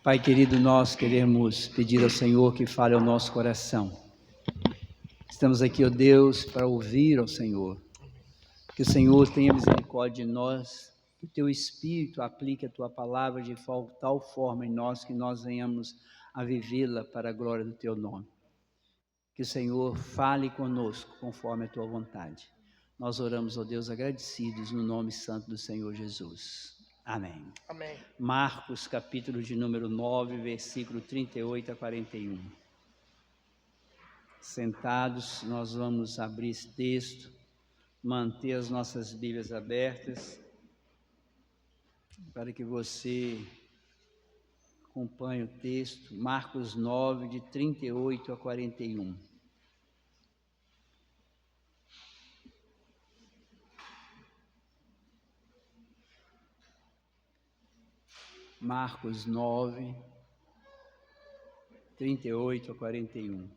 Pai querido, nós queremos pedir ao Senhor que fale ao nosso coração. Estamos aqui, ó Deus, para ouvir ao Senhor. Que o Senhor tenha misericórdia de nós, que o Teu Espírito aplique a Tua palavra de tal forma em nós que nós venhamos a vivê-la para a glória do Teu nome. Que o Senhor fale conosco conforme a Tua vontade. Nós oramos, ó Deus, agradecidos no nome santo do Senhor Jesus. Amém. Amém. Marcos, capítulo de número 9, versículo 38 a 41. Sentados, nós vamos abrir esse texto, manter as nossas Bíblias abertas, para que você acompanhe o texto. Marcos 9, de 38 a 41. Marcos 9, 38 a 41.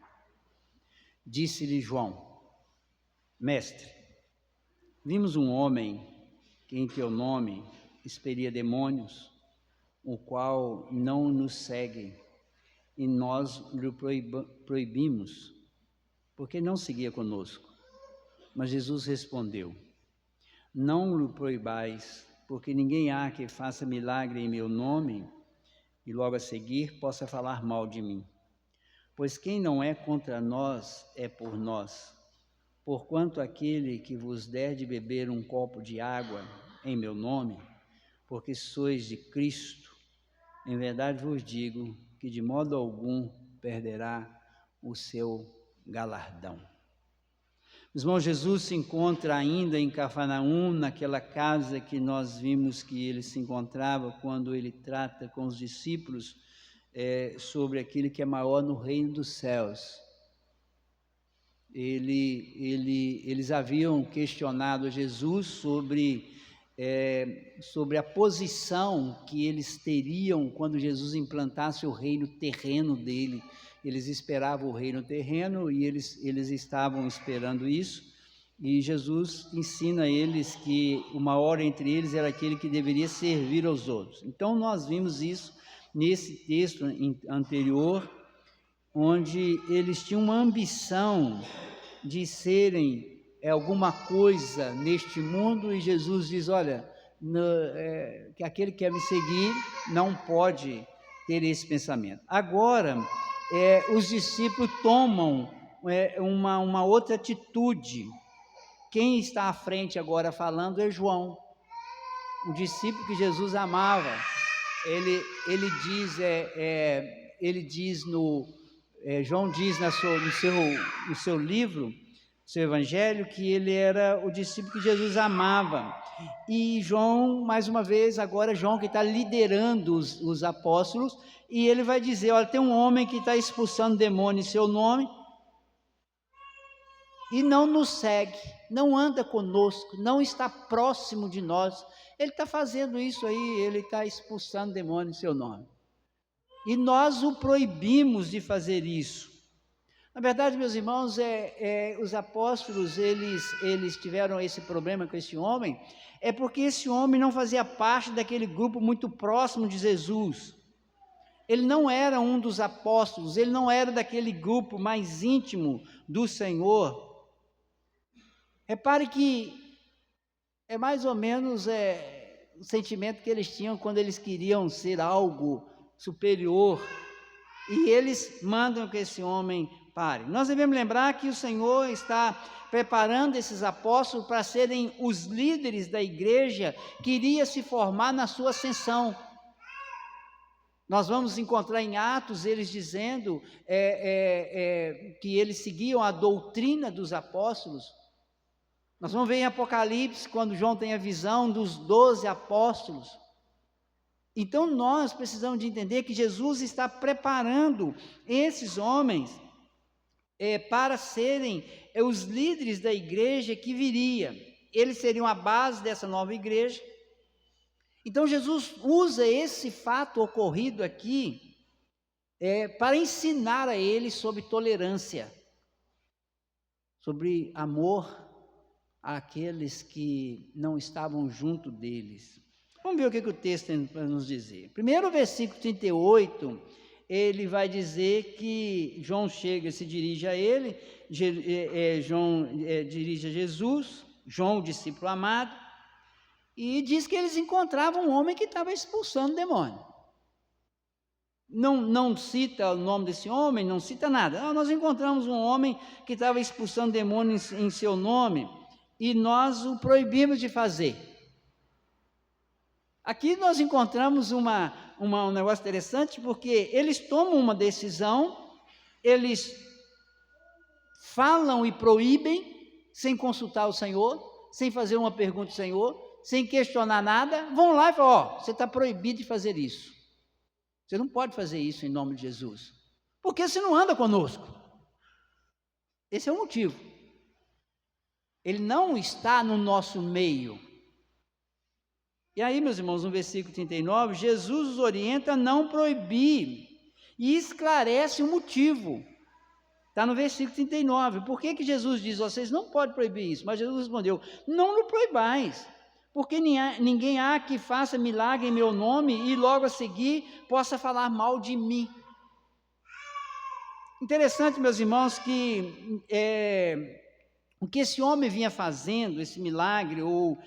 Disse-lhe João: Mestre, vimos um homem que em teu nome expelia demônios, o qual não nos segue, e nós lhe proibimos, porque não seguia conosco. Mas Jesus respondeu: Não lhe proibais, porque ninguém há que faça milagre em meu nome e logo a seguir possa falar mal de mim. Pois quem não é contra nós é por nós. Porquanto aquele que vos der de beber um copo de água em meu nome, porque sois de Cristo, em verdade vos digo que de modo algum perderá o seu galardão. Meus irmãos, Jesus se encontra ainda em Cafarnaum, naquela casa que nós vimos que ele se encontrava quando ele trata com os discípulos sobre aquele que é maior no reino dos céus. Eles haviam questionado Jesus sobre a posição que eles teriam quando Jesus implantasse o reino terreno dele. Eles esperavam o reino terreno e eles estavam esperando isso, e Jesus ensina a eles que o maior entre eles era aquele que deveria servir aos outros. Então nós vimos isso nesse texto anterior, onde eles tinham uma ambição de serem alguma coisa neste mundo, e Jesus diz: olha, que aquele que quer me seguir não pode ter esse pensamento. Agora, os discípulos tomam uma outra atitude. Quem está à frente agora falando é João, o discípulo que Jesus amava. João diz no seu livro, seu evangelho, que ele era o discípulo que Jesus amava. E João, mais uma vez, agora João que está liderando os apóstolos, e ele vai dizer: olha, tem um homem que está expulsando demônio em seu nome, e não nos segue, não anda conosco, não está próximo de nós. Ele está fazendo isso aí, ele está expulsando demônio em seu nome. E nós o proibimos de fazer isso. Na verdade, meus irmãos, os apóstolos, eles tiveram esse problema com esse homem, porque esse homem não fazia parte daquele grupo muito próximo de Jesus. Ele não era um dos apóstolos, ele não era daquele grupo mais íntimo do Senhor. Repare que é mais ou menos o sentimento que eles tinham quando eles queriam ser algo superior, e eles mandam que esse homem pare. Nós devemos lembrar que o Senhor está preparando esses apóstolos para serem os líderes da igreja que iria se formar na sua ascensão. Nós vamos encontrar em Atos eles dizendo que eles seguiam a doutrina dos apóstolos. Nós vamos ver em Apocalipse, quando João tem a visão dos 12 apóstolos. Então nós precisamos de entender que Jesus está preparando esses homens para serem os líderes da igreja que viria. Eles seriam a base dessa nova igreja. Então Jesus usa esse fato ocorrido aqui para ensinar a eles sobre tolerância, sobre amor àqueles que não estavam junto deles. Vamos ver o que o texto tem para nos dizer. Primeiro, o versículo 38, ele vai dizer que João chega, se dirige a ele, João dirige a Jesus, João, o discípulo amado, e diz que eles encontravam um homem que estava expulsando demônio. Não cita o nome desse homem, não cita nada. Não, nós encontramos um homem que estava expulsando demônio em seu nome e nós o proibimos de fazer. Aqui nós encontramos um negócio interessante, porque eles tomam uma decisão, eles falam e proíbem, sem consultar o Senhor, sem fazer uma pergunta ao Senhor, sem questionar nada, vão lá e falam, você está proibido de fazer isso. Você não pode fazer isso em nome de Jesus, porque você não anda conosco. Esse é o motivo. Ele não está no nosso meio. E aí, meus irmãos, no versículo 39, Jesus os orienta a não proibir e esclarece o motivo. Está no versículo 39. Por que Jesus diz, vocês não podem proibir isso? Mas Jesus respondeu, não proibais, porque ninguém há que faça milagre em meu nome e logo a seguir possa falar mal de mim. Interessante, meus irmãos, que o que esse homem vinha fazendo, esse milagre, ou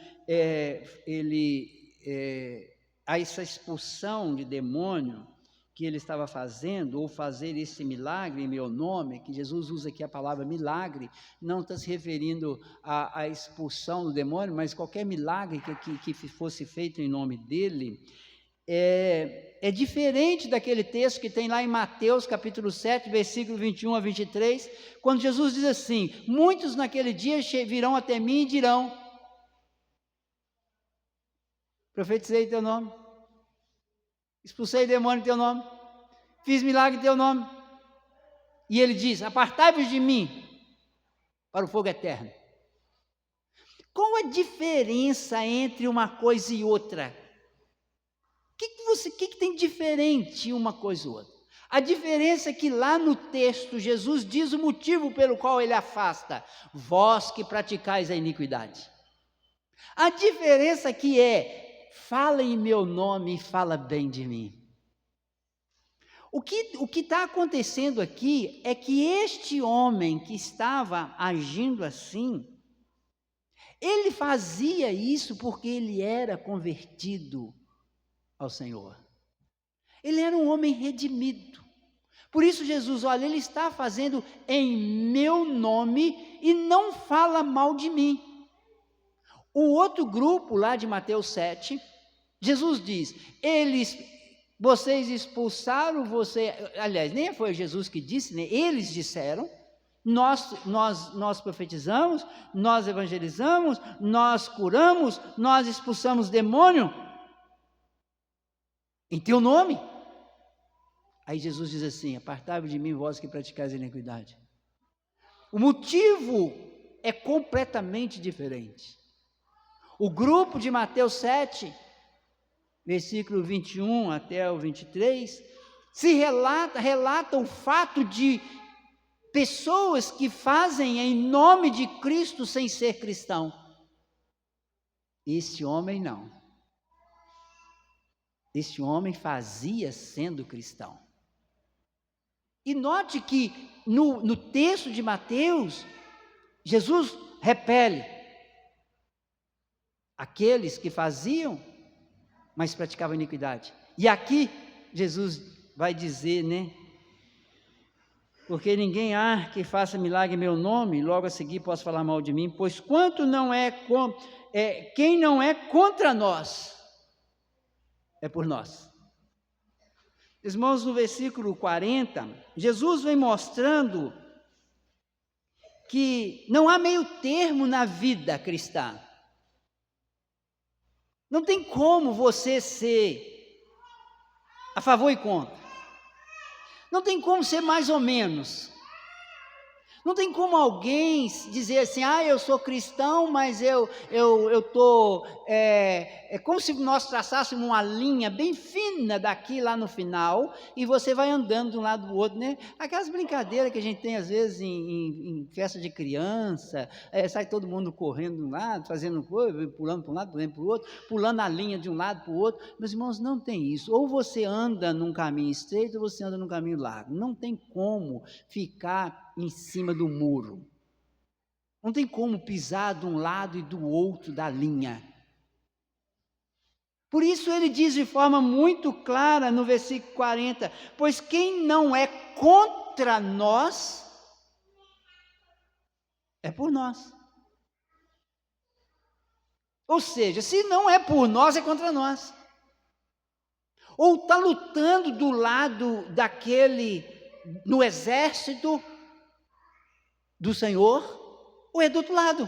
essa expulsão de demônio que ele estava fazendo, ou fazer esse milagre em meu nome, que Jesus usa aqui a palavra milagre, não está se referindo à expulsão do demônio, mas qualquer milagre que fosse feito em nome dele, é diferente daquele texto que tem lá em Mateus capítulo 7, versículo 21 a 23, quando Jesus diz assim, muitos naquele dia virão até mim e dirão, profetizei em teu nome, expulsei demônio em teu nome, fiz milagre em teu nome, e ele diz, apartai-vos de mim, para o fogo eterno. Qual a diferença entre uma coisa e outra? O que tem diferente uma coisa e outra? A diferença é que lá no texto, Jesus diz o motivo pelo qual ele afasta, vós que praticais a iniquidade. A diferença aqui fala em meu nome e fala bem de mim. O que está acontecendo aqui é que este homem que estava agindo assim, ele fazia isso porque ele era convertido ao Senhor. Ele era um homem redimido. Por isso Jesus, olha, ele está fazendo em meu nome e não fala mal de mim. O outro grupo lá de Mateus 7, Jesus diz, vocês expulsaram aliás, nem foi Jesus que disse, né? Eles disseram, nós profetizamos, nós evangelizamos, nós curamos, nós expulsamos demônio, em teu nome. Aí Jesus diz assim, apartai-vos de mim, vós que praticais a iniquidade. O motivo é completamente diferente. O grupo de Mateus 7, versículo 21 até o 23, relata o fato de pessoas que fazem em nome de Cristo sem ser cristão. Esse homem não. Esse homem fazia sendo cristão. E note que no texto de Mateus, Jesus repele aqueles que faziam, mas praticavam iniquidade. E aqui Jesus vai dizer, né? Porque ninguém há que faça milagre em meu nome, logo a seguir posso falar mal de mim, pois quem não é contra nós, é por nós. Irmãos, no versículo 40, Jesus vem mostrando que não há meio termo na vida cristã. Não tem como você ser a favor e contra. Não tem como ser mais ou menos. Não tem como alguém dizer assim, eu sou cristão, mas eu estou... É como se nós traçássemos uma linha bem fina daqui lá no final, e você vai andando de um lado do outro, né? Aquelas brincadeiras que a gente tem às vezes em festa de criança, sai todo mundo correndo de um lado, fazendo coisa, pulando para um lado, pulando para o outro, pulando a linha de um lado para o outro. Meus irmãos, não tem isso. Ou você anda num caminho estreito, ou você anda num caminho largo. Não tem como ficar em cima do muro. Não tem como pisar de um lado e do outro da linha. Por isso ele diz de forma muito clara no versículo 40, pois quem não é contra nós, é por nós. Ou seja, se não é por nós, é contra nós. Ou está lutando do lado daquele, no exército do Senhor, ou é do outro lado.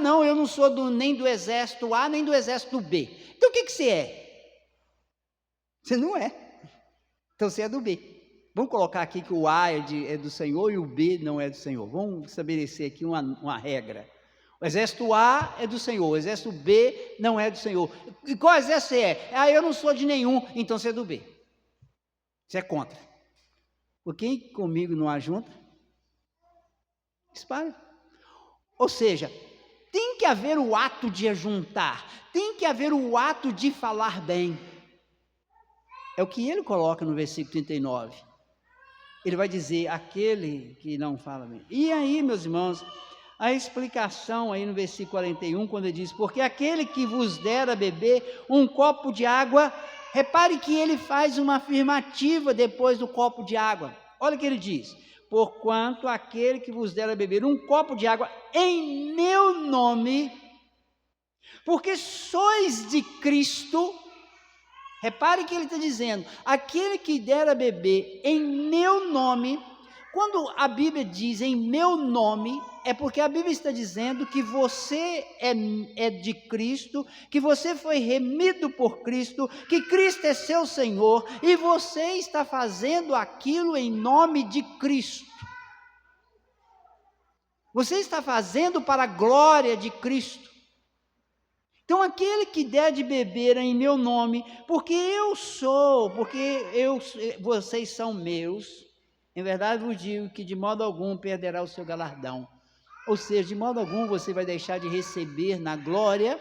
Não, eu não sou nem do exército A, nem do exército B. Então o que você é? Você não é. Então você é do B. Vamos colocar aqui que o A é do Senhor e o B não é do Senhor. Vamos estabelecer aqui uma regra. O exército A é do Senhor, o exército B não é do Senhor. E qual exército você é? Eu não sou de nenhum, então você é do B. Você é contra. Por quem comigo não ajunta, espalha. Ou seja, tem que haver o ato de ajuntar, tem que haver o ato de falar bem. É o que ele coloca no versículo 39. Ele vai dizer, aquele que não fala bem. E aí, meus irmãos, a explicação aí no versículo 41, quando ele diz, porque aquele que vos der a beber um copo de água, repare que ele faz uma afirmativa depois do copo de água. Olha o que ele diz, porquanto aquele que vos der a beber um copo de água em meu nome, porque sois de Cristo, repare que ele está dizendo, aquele que der a beber em meu nome, quando a Bíblia diz em meu nome, é porque a Bíblia está dizendo que você é de Cristo, que você foi remido por Cristo, que Cristo é seu Senhor, e você está fazendo aquilo em nome de Cristo. Você está fazendo para a glória de Cristo. Então aquele que der de beber em meu nome, porque vocês são meus, em verdade vos digo que de modo algum perderá o seu galardão. Ou seja, de modo algum você vai deixar de receber na glória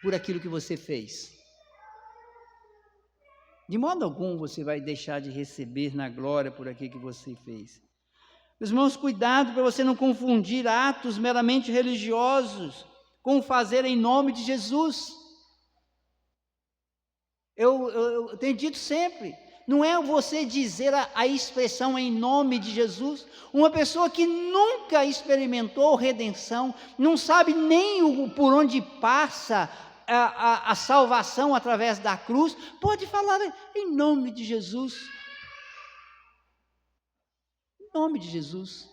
por aquilo que você fez. De modo algum você vai deixar de receber na glória por aquilo que você fez. Meus irmãos, cuidado para você não confundir atos meramente religiosos com o fazer em nome de Jesus. Eu tenho dito sempre, não é você dizer a expressão em nome de Jesus. Uma pessoa que nunca experimentou redenção, não sabe nem por onde passa a salvação através da cruz, pode falar em nome de Jesus. Em nome de Jesus.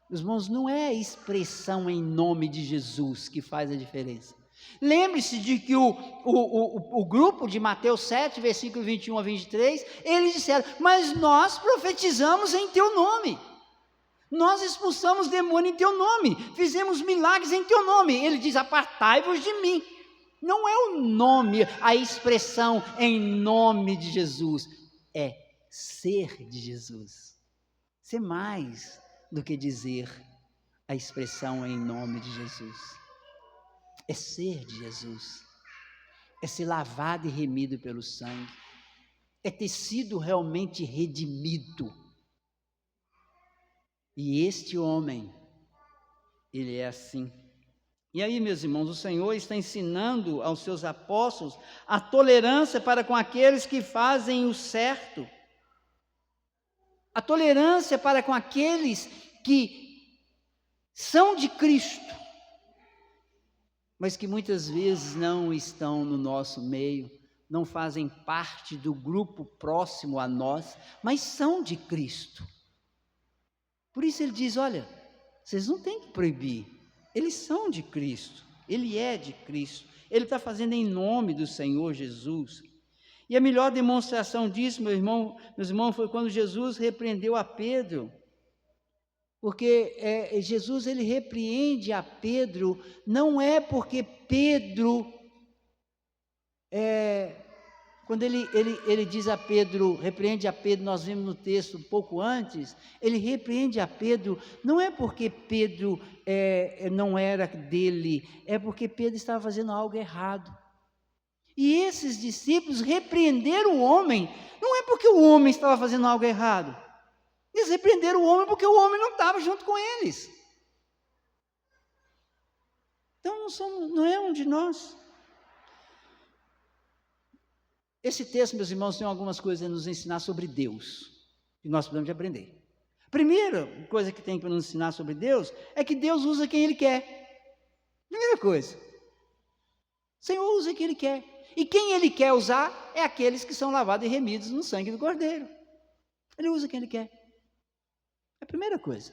Meus irmãos, não é a expressão em nome de Jesus que faz a diferença. Lembre-se de que o grupo de Mateus 7, versículo 21 a 23, eles disseram, mas nós profetizamos em teu nome, nós expulsamos demônio em teu nome, fizemos milagres em teu nome. Ele diz, apartai-vos de mim. Não é o nome, a expressão em nome de Jesus, é ser de Jesus. Ser mais do que dizer a expressão em nome de Jesus. É ser de Jesus, é ser lavado e remido pelo sangue, é ter sido realmente redimido. E este homem, ele é assim. E aí, meus irmãos, o Senhor está ensinando aos seus apóstolos a tolerância para com aqueles que fazem o certo, a tolerância para com aqueles que são de Cristo, mas que muitas vezes não estão no nosso meio, não fazem parte do grupo próximo a nós, mas são de Cristo. Por isso ele diz, olha, vocês não têm que proibir, eles são de Cristo, ele é de Cristo, ele está fazendo em nome do Senhor Jesus. E a melhor demonstração disso, meus irmãos, foi quando Jesus repreendeu a Pedro. Porque Jesus, ele repreende a Pedro, não é porque Pedro, quando ele diz a Pedro, repreende a Pedro, nós vimos no texto um pouco antes, ele repreende a Pedro, não é porque Pedro não era dele, é porque Pedro estava fazendo algo errado. E esses discípulos repreenderam o homem, não é porque o homem estava fazendo algo errado, eles repreenderam o homem porque o homem não estava junto com eles. Então não é um de nós. Esse texto, meus irmãos, tem algumas coisas a nos ensinar sobre Deus, que nós podemos aprender. Primeira coisa que tem para nos ensinar sobre Deus, é que Deus usa quem Ele quer. Primeira coisa. O Senhor usa quem Ele quer. E quem Ele quer usar, é aqueles que são lavados e remidos no sangue do Cordeiro. Ele usa quem Ele quer. É a primeira coisa.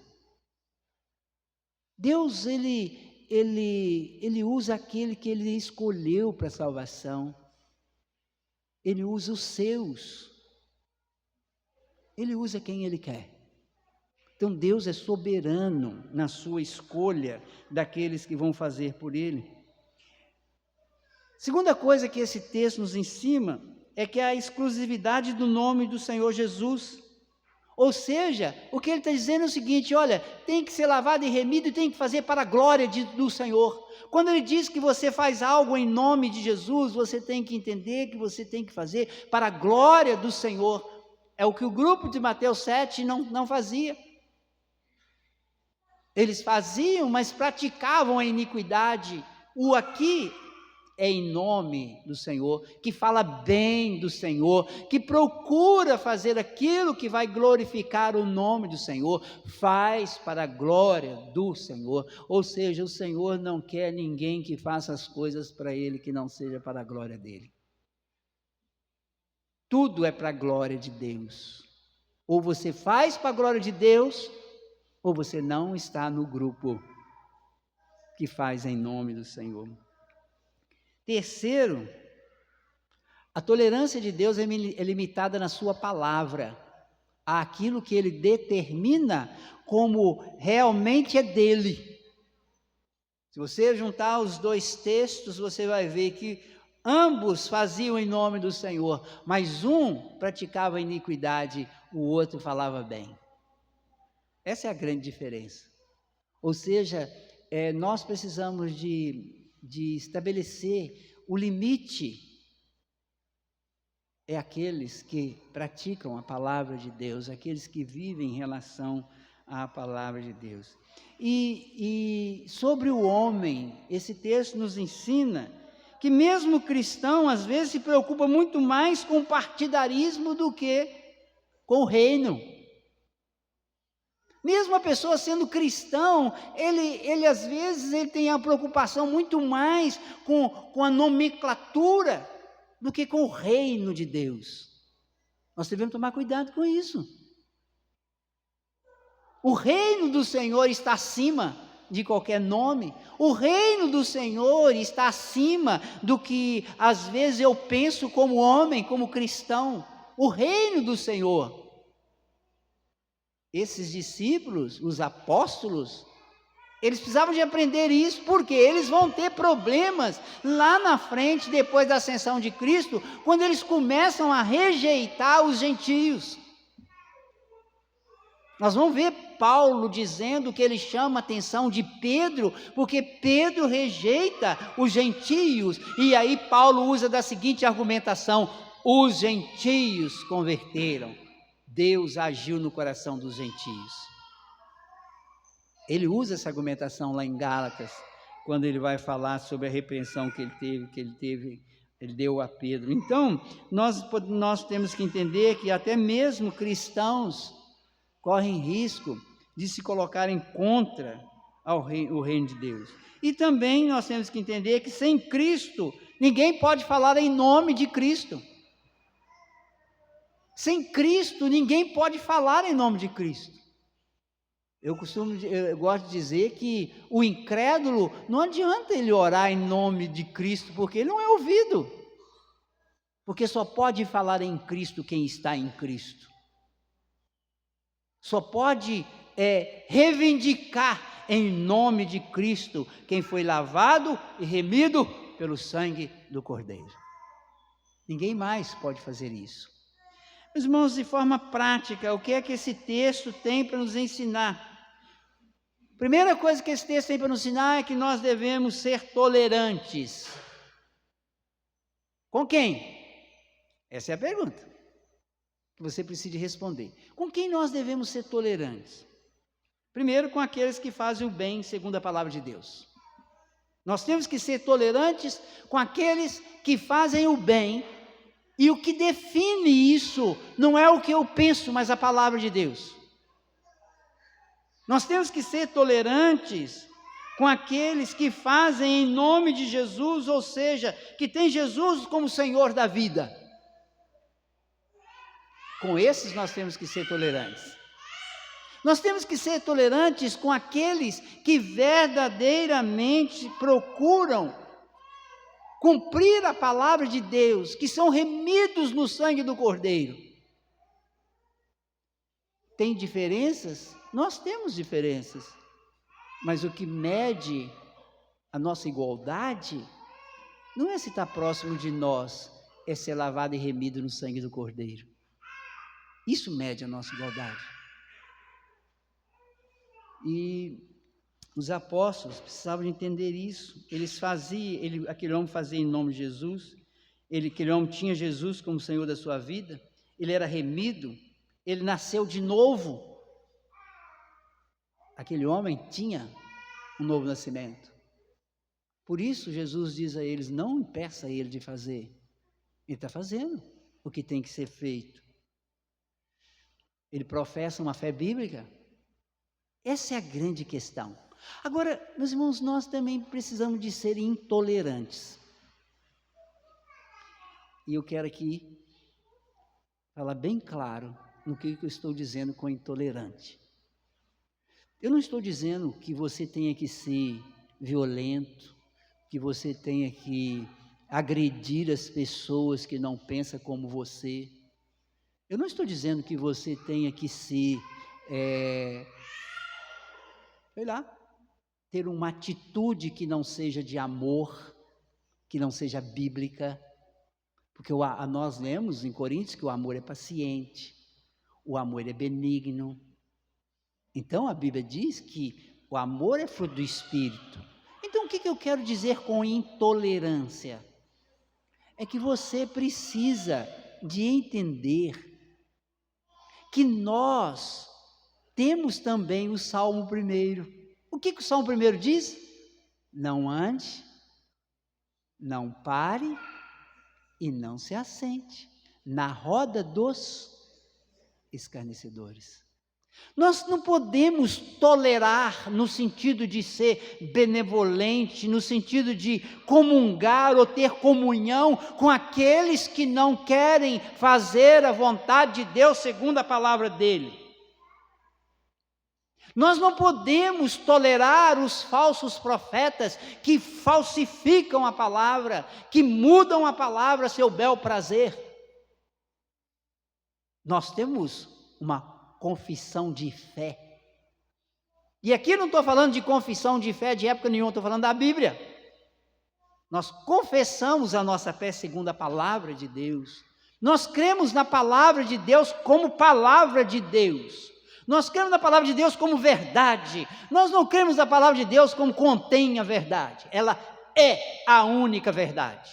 Deus, Ele usa aquele que Ele escolheu para a salvação. Ele usa os seus. Ele usa quem Ele quer. Então Deus é soberano na sua escolha daqueles que vão fazer por Ele. Segunda coisa que esse texto nos ensina é que a exclusividade do nome do Senhor Jesus. Ou seja, o que ele está dizendo é o seguinte: olha, tem que ser lavado e remido e tem que fazer para a glória do Senhor. Quando ele diz que você faz algo em nome de Jesus, você tem que entender que você tem que fazer para a glória do Senhor. É o que o grupo de Mateus 7 não fazia. Eles faziam, mas praticavam a iniquidade. O aqui é em nome do Senhor, que fala bem do Senhor, que procura fazer aquilo que vai glorificar o nome do Senhor, faz para a glória do Senhor. Ou seja, o Senhor não quer ninguém que faça as coisas para Ele que não seja para a glória dEle. Tudo é para a glória de Deus. Ou você faz para a glória de Deus, ou você não está no grupo que faz em nome do Senhor. Terceiro, a tolerância de Deus é limitada na sua palavra, àquilo que Ele determina como realmente é dEle. Se você juntar os dois textos, você vai ver que ambos faziam em nome do Senhor, mas um praticava iniquidade, o outro falava bem. Essa é a grande diferença. Ou seja, nós precisamos de estabelecer o limite. É aqueles que praticam a palavra de Deus, aqueles que vivem em relação à palavra de Deus. E sobre o homem, esse texto nos ensina que mesmo o cristão, às vezes, se preocupa muito mais com o partidarismo do que com o reino. Mesmo a pessoa sendo cristão, ele às vezes ele tem a preocupação muito mais com a nomenclatura do que com o reino de Deus. Nós devemos tomar cuidado com isso. O reino do Senhor está acima de qualquer nome. O reino do Senhor está acima do que às vezes eu penso como homem, como cristão. O reino do Senhor. Esses discípulos, os apóstolos, eles precisavam de aprender isso, porque eles vão ter problemas lá na frente, depois da ascensão de Cristo, quando eles começam a rejeitar os gentios. Nós vamos ver Paulo dizendo que ele chama a atenção de Pedro, porque Pedro rejeita os gentios, e aí Paulo usa da seguinte argumentação: os gentios converteram. Deus agiu no coração dos gentios. Ele usa essa argumentação lá em Gálatas, quando ele vai falar sobre a repreensão que ele deu a Pedro. Então, nós temos que entender que até mesmo cristãos correm risco de se colocarem contra o reino de Deus. E também nós temos que entender que sem Cristo, ninguém pode falar em nome de Cristo. Sem Cristo, ninguém pode falar em nome de Cristo. Eu gosto de dizer que o incrédulo, não adianta ele orar em nome de Cristo, porque ele não é ouvido. Porque só pode falar em Cristo quem está em Cristo. Só pode reivindicar em nome de Cristo quem foi lavado e remido pelo sangue do Cordeiro. Ninguém mais pode fazer isso. Meus irmãos, de forma prática, o que é que esse texto tem para nos ensinar? Primeira coisa que esse texto tem para nos ensinar é que nós devemos ser tolerantes. Com quem? Essa é a pergunta que você precisa responder. Com quem nós devemos ser tolerantes? Primeiro, com aqueles que fazem o bem segundo a palavra de Deus. Nós temos que ser tolerantes com aqueles que fazem o bem, e o que define isso não é o que eu penso, mas a palavra de Deus. Nós temos que ser tolerantes com aqueles que fazem em nome de Jesus, ou seja, que tem Jesus como Senhor da vida. Com esses nós temos que ser tolerantes. Nós temos que ser tolerantes com aqueles que verdadeiramente procuram cumprir a palavra de Deus, que são remidos no sangue do Cordeiro. Tem diferenças? Nós temos diferenças, mas o que mede a nossa igualdade não é se está próximo de nós, é ser lavado e remido no sangue do Cordeiro. Isso mede a nossa igualdade. E os apóstolos precisavam entender isso. Aquele homem fazia em nome de Jesus, aquele homem tinha Jesus como Senhor da sua vida, ele era remido, ele nasceu de novo. Aquele homem tinha um novo nascimento. Por isso Jesus diz a eles, não impeça ele de fazer. Ele está fazendo o que tem que ser feito. Ele professa uma fé bíblica. Essa é a grande questão. Agora, meus irmãos, nós também precisamos de ser intolerantes. E eu quero aqui falar bem claro no que eu estou dizendo com intolerante. Eu não estou dizendo que você tenha que ser violento, que você tenha que agredir as pessoas que não pensam como você. Eu não estou dizendo que você tenha que ser, ter uma atitude que não seja de amor, que não seja bíblica, porque nós lemos em Coríntios que o amor é paciente, o amor é benigno. Então a Bíblia diz que o amor é fruto do Espírito. Então o que eu quero dizer com intolerância? É que você precisa de entender que nós temos também o Salmo 1. O que o Salmo 1 diz? Não ande, não pare e não se assente na roda dos escarnecedores. Nós não podemos tolerar no sentido de ser benevolente, no sentido de comungar ou ter comunhão com aqueles que não querem fazer a vontade de Deus segundo a palavra dele. Nós não podemos tolerar os falsos profetas que falsificam a palavra, que mudam a palavra a seu bel prazer. Nós temos uma confissão de fé. E aqui não estou falando de confissão de fé de época nenhuma, estou falando da Bíblia. Nós confessamos a nossa fé segundo a palavra de Deus. Nós cremos na palavra de Deus como palavra de Deus. Nós cremos na palavra de Deus como verdade. Nós não cremos na palavra de Deus como contém a verdade. Ela é a única verdade.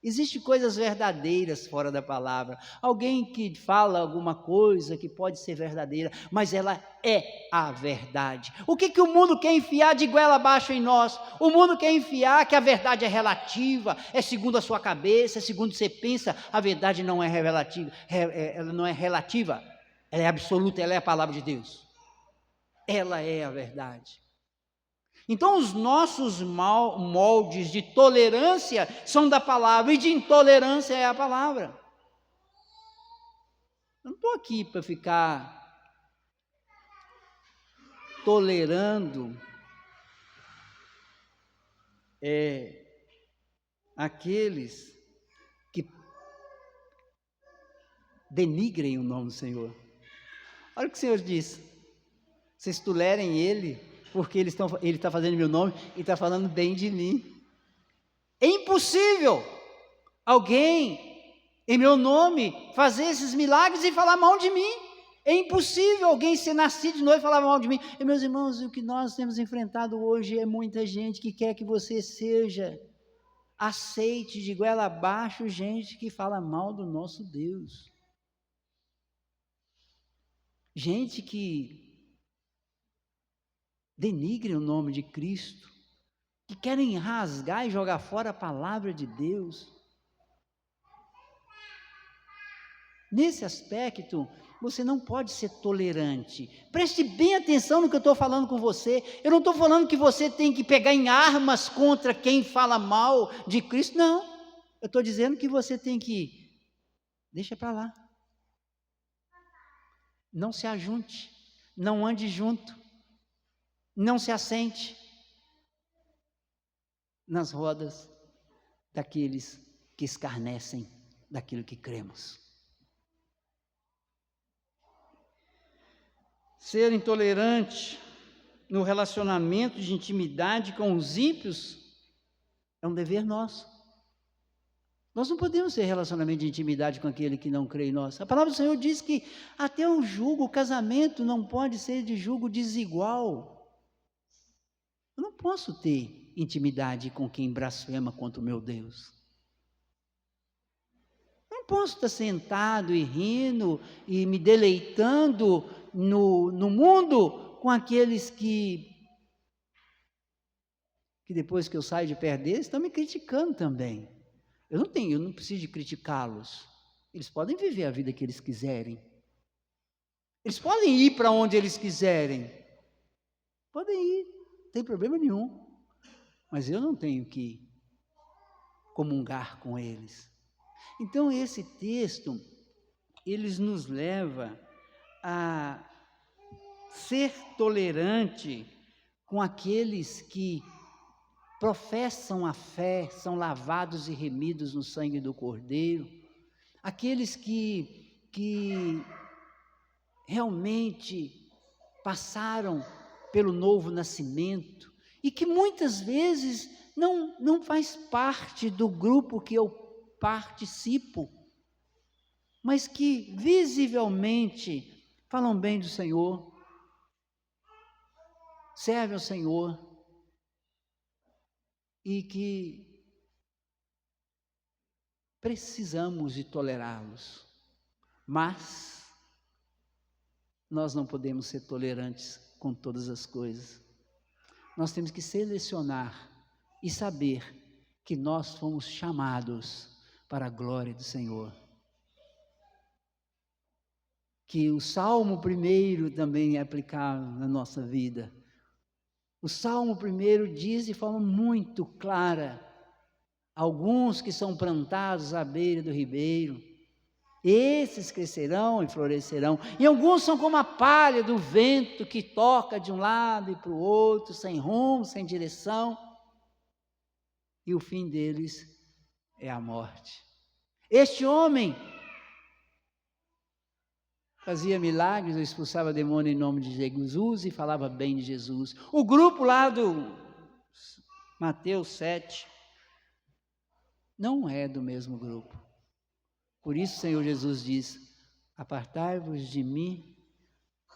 Existem coisas verdadeiras fora da palavra. Alguém que fala alguma coisa que pode ser verdadeira, mas ela é a verdade. O que o mundo quer enfiar de goela abaixo em nós? O mundo quer enfiar que a verdade é relativa, é segundo a sua cabeça, é segundo você pensa. A verdade não é relativa, ela não é relativa, ela é absoluta, ela é a palavra de Deus. Ela é a verdade. Então os nossos moldes de tolerância são da palavra, e de intolerância é a palavra. Eu não estou aqui para ficar tolerando aqueles que denigrem o nome do Senhor. Olha o que o Senhor diz: vocês tolerem Ele, porque Ele está fazendo meu nome e está falando bem de mim. É impossível alguém em meu nome fazer esses milagres e falar mal de mim. É impossível alguém ser nascido de novo e falar mal de mim. E, meus irmãos, o que nós temos enfrentado hoje é muita gente que quer que você seja aceite de goela abaixo gente que fala mal do nosso Deus. Gente que denigre o nome de Cristo, que querem rasgar e jogar fora a palavra de Deus. Nesse aspecto, você não pode ser tolerante. Preste bem atenção no que eu estou falando com você. Eu não estou falando que você tem que pegar em armas contra quem fala mal de Cristo, não. Eu estou dizendo que você tem que, deixa para lá. Não se ajunte, não ande junto, não se assente nas rodas daqueles que escarnecem daquilo que cremos. Ser intolerante no relacionamento de intimidade com os ímpios é um dever nosso. Nós não podemos ter relacionamento de intimidade com aquele que não crê em nós. A palavra do Senhor diz que até o jugo, o casamento não pode ser de jugo desigual. Eu não posso ter intimidade com quem blasfema contra o meu Deus. Eu não posso estar sentado e rindo e me deleitando no mundo com aqueles que depois que eu saio de perto deles estão me criticando também. Eu não preciso de criticá-los. Eles podem viver a vida que eles quiserem. Eles podem ir para onde eles quiserem. Podem ir, não tem problema nenhum. Mas eu não tenho que comungar com eles. Então esse texto, ele nos leva a ser tolerante com aqueles que professam a fé, são lavados e remidos no sangue do Cordeiro, aqueles que realmente passaram pelo novo nascimento e que muitas vezes não faz parte do grupo que eu participo, mas que visivelmente falam bem do Senhor, servem ao Senhor, e que precisamos de tolerá-los, mas nós não podemos ser tolerantes com todas as coisas. Nós temos que selecionar e saber que nós fomos chamados para a glória do Senhor. Que o Salmo 1 também é aplicável na nossa vida. O Salmo 1 diz de forma muito clara: alguns que são plantados à beira do ribeiro, esses crescerão e florescerão, e alguns são como a palha do vento que toca de um lado e para o outro, sem rumo, sem direção, e o fim deles é a morte. Este homem fazia milagres, expulsava demônio em nome de Jesus e falava bem de Jesus. O grupo lá do Mateus 7 não é do mesmo grupo. Por isso o Senhor Jesus diz: apartai-vos de mim,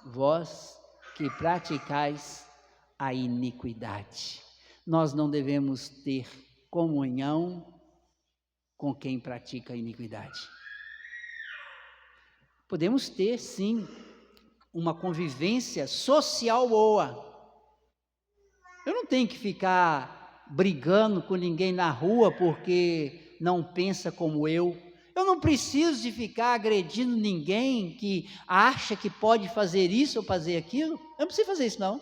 vós que praticais a iniquidade. Nós não devemos ter comunhão com quem pratica a iniquidade. Podemos ter, sim, uma convivência social boa. Eu não tenho que ficar brigando com ninguém na rua porque não pensa como eu. Eu não preciso de ficar agredindo ninguém que acha que pode fazer isso ou fazer aquilo. Eu não preciso fazer isso, não.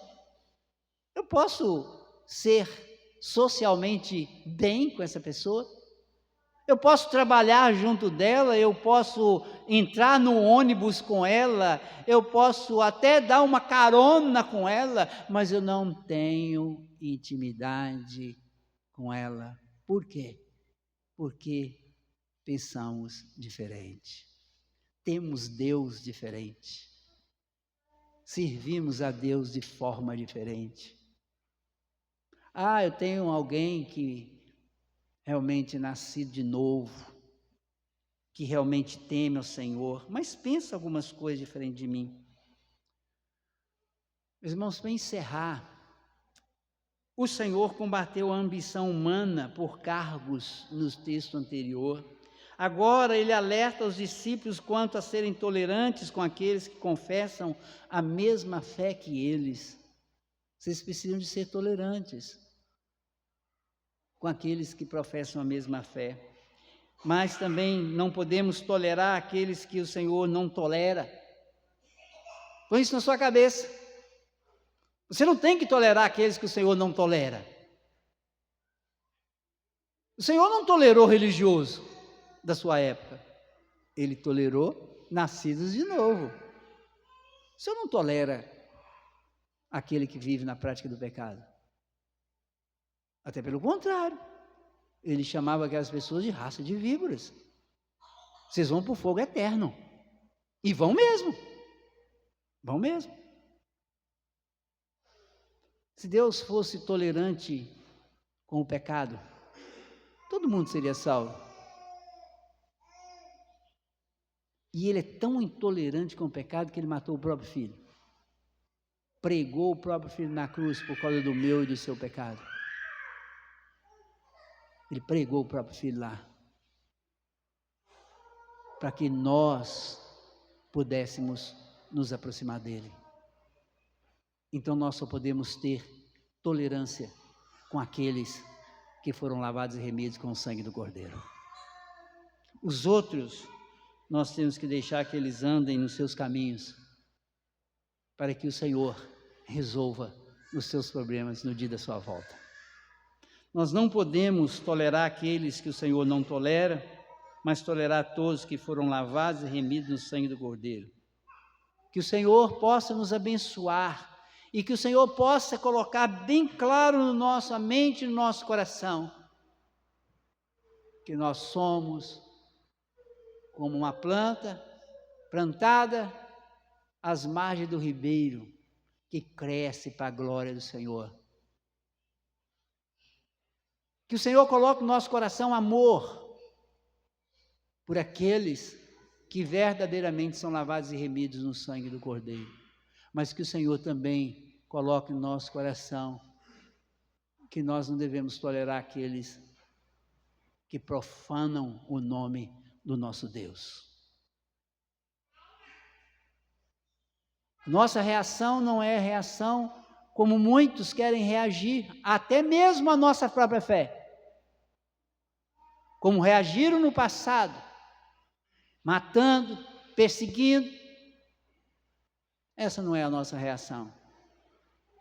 Eu posso ser socialmente bem com essa pessoa. Eu posso trabalhar junto dela, eu posso entrar no ônibus com ela, eu posso até dar uma carona com ela, mas eu não tenho intimidade com ela. Por quê? Porque pensamos diferente. temos Deus diferente. Servimos a Deus de forma diferente. Eu tenho alguém que realmente nascido de novo, que realmente teme ao Senhor, mas pensa algumas coisas diferentes de mim. Meus irmãos, para encerrar, o Senhor combateu a ambição humana por cargos no texto anterior. Agora ele alerta os discípulos quanto a serem tolerantes com aqueles que confessam a mesma fé que eles. Vocês precisam de ser tolerantes com aqueles que professam a mesma fé. Mas também não podemos tolerar aqueles que o Senhor não tolera. Põe isso na sua cabeça. Você não tem que tolerar aqueles que o Senhor não tolera. O Senhor não tolerou religioso da sua época. Ele tolerou nascidos de novo. O Senhor não tolera aquele que vive na prática do pecado. Até pelo contrário. Ele chamava aquelas pessoas de raça de víboras. Vocês vão para o fogo eterno. E vão mesmo. Vão mesmo. Se Deus fosse tolerante com o pecado, todo mundo seria salvo. E ele é tão intolerante com o pecado que ele matou o próprio filho. Pregou o próprio filho na cruz por causa do meu e do seu pecado. Ele pregou o próprio filho lá. Para que nós pudéssemos nos aproximar dele. Então nós só podemos ter tolerância com aqueles que foram lavados e remidos com o sangue do Cordeiro. Os outros, nós temos que deixar que eles andem nos seus caminhos, para que o Senhor resolva os seus problemas no dia da sua volta. Nós não podemos tolerar aqueles que o Senhor não tolera, mas tolerar todos que foram lavados e remidos no sangue do Cordeiro. Que o Senhor possa nos abençoar e que o Senhor possa colocar bem claro na nossa mente e no nosso coração que nós somos como uma planta plantada às margens do ribeiro que cresce para a glória do Senhor. Que o Senhor coloque no nosso coração amor por aqueles que verdadeiramente são lavados e remidos no sangue do Cordeiro, mas que o Senhor também coloque no nosso coração que nós não devemos tolerar aqueles que profanam o nome do nosso Deus. Nossa reação não é reação como muitos querem reagir, até mesmo a nossa própria fé. Como reagiram no passado, matando, perseguindo. Essa não é a nossa reação.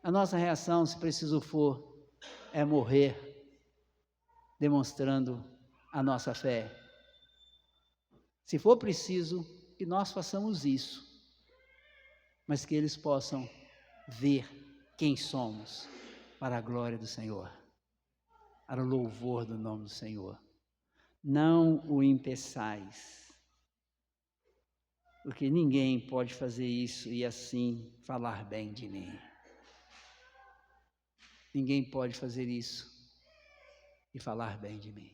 A nossa reação, se preciso for, é morrer, demonstrando a nossa fé. Se for preciso, que nós façamos isso, mas que eles possam ver quem somos, para a glória do Senhor, para o louvor do nome do Senhor. Não o impeçais, porque ninguém pode fazer isso e assim falar bem de mim. Ninguém pode fazer isso e falar bem de mim.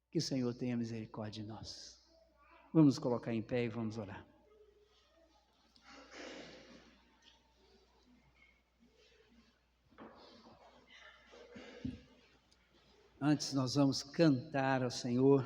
Que o Senhor tenha misericórdia de nós. Vamos nos colocar em pé e vamos orar. Antes nós vamos cantar ao Senhor.